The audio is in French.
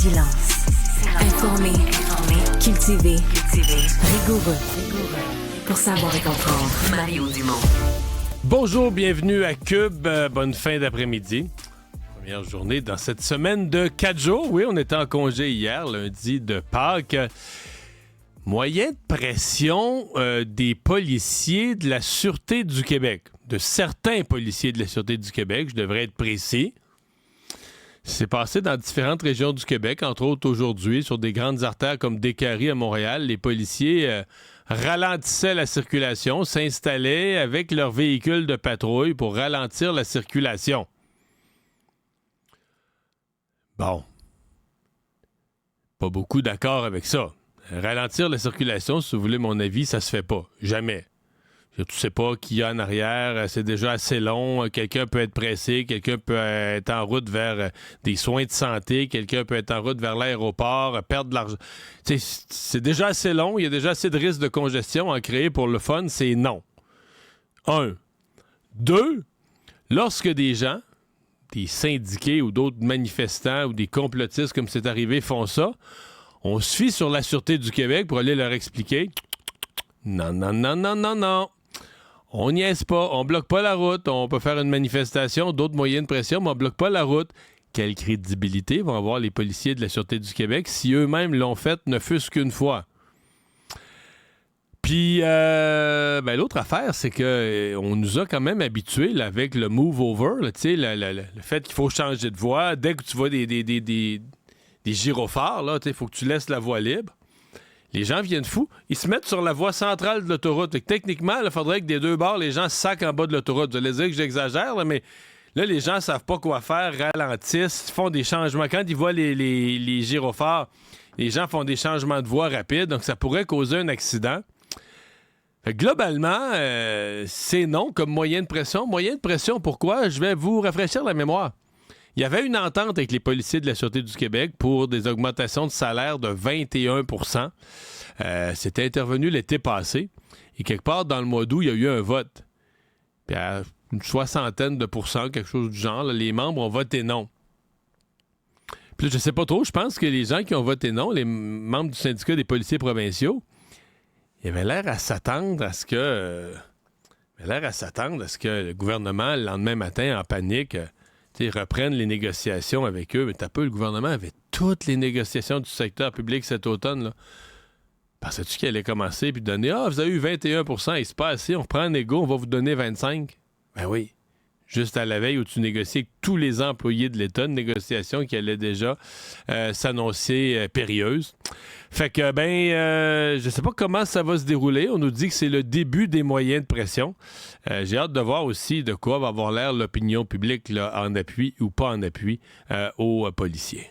Silence. Informé. Cultivé. Rigoureux. Pour savoir et comprendre. Mario Dumont. Bonjour, bienvenue à Cube. Bonne fin d'après-midi. Première journée dans cette semaine de 4 jours. Oui, on était en congé hier, lundi de Pâques. Moyen de pression des policiers de la Sûreté du Québec. De certains policiers de la Sûreté du Québec, je devrais être précis. C'est passé dans différentes régions du Québec, entre autres aujourd'hui, sur des grandes artères comme Décarie à Montréal. Les policiers ralentissaient la circulation, s'installaient avec leurs véhicules de patrouille pour ralentir la circulation. Bon. Pas beaucoup d'accord avec ça. Ralentir la circulation, si vous voulez mon avis, ça se fait pas. Jamais. Tu sais pas qui y a en arrière, c'est déjà assez long, quelqu'un peut être pressé, quelqu'un peut être en route vers des soins de santé, quelqu'un peut être en route vers l'aéroport, perdre de l'argent. C'est déjà assez long, il y a déjà assez de risques de congestion à créer pour le fun, c'est non. 1. 2. Lorsque des gens, des syndiqués ou d'autres manifestants ou des complotistes comme c'est arrivé font ça, on se fie sur la Sûreté du Québec pour aller leur expliquer non. On niaise pas, on bloque pas la route, on peut faire une manifestation, d'autres moyens de pression, mais on bloque pas la route. Quelle crédibilité vont avoir les policiers de la Sûreté du Québec si eux-mêmes l'ont fait ne fût-ce qu'une fois? Puis, l'autre affaire, c'est que on nous a quand même habitués là, avec le move over, là, le fait qu'il faut changer de voie. Dès que tu vois des gyrophares, il faut que tu laisses la voie libre. Les gens viennent fous. Ils se mettent sur la voie centrale de l'autoroute. Fait que techniquement, il faudrait que des deux bords, les gens sacquent en bas de l'autoroute. Vous allez dire que j'exagère, là, mais là, les gens savent pas quoi faire, ralentissent, font des changements. Quand ils voient les gyrophares, les gens font des changements de voie rapides, donc ça pourrait causer un accident. Fait que globalement, c'est non comme moyen de pression. Moyen de pression, pourquoi? Je vais vous rafraîchir la mémoire. Il y avait une entente avec les policiers de la Sûreté du Québec pour des augmentations de salaire de 21 %. C'était intervenu l'été passé. Et quelque part dans le mois d'août, il y a eu un vote. Puis à une soixantaine de pourcents, quelque chose du genre, là, les membres ont voté non. Puis là, je sais pas trop, je pense que les gens qui ont voté non, les membres du syndicat des policiers provinciaux, ils avaient l'air à s'attendre à ce que... le gouvernement, le lendemain matin, en panique... reprennent les négociations avec eux. Mais le gouvernement avait toutes les négociations du secteur public cet automne. Là. Pensais-tu qu'il allait commencer puis donner « Ah, vous avez eu 21 %, il se passe assez, on reprend un égo, on va vous donner 25 » Ben oui. Juste à la veille où tu négocies avec tous les employés de l'État, une négociation qui allait déjà s'annoncer périlleuse. Fait que, je sais pas comment ça va se dérouler. On nous dit que c'est le début des moyens de pression. J'ai hâte de voir aussi de quoi va avoir l'air l'opinion publique là, en appui ou pas en appui aux policiers.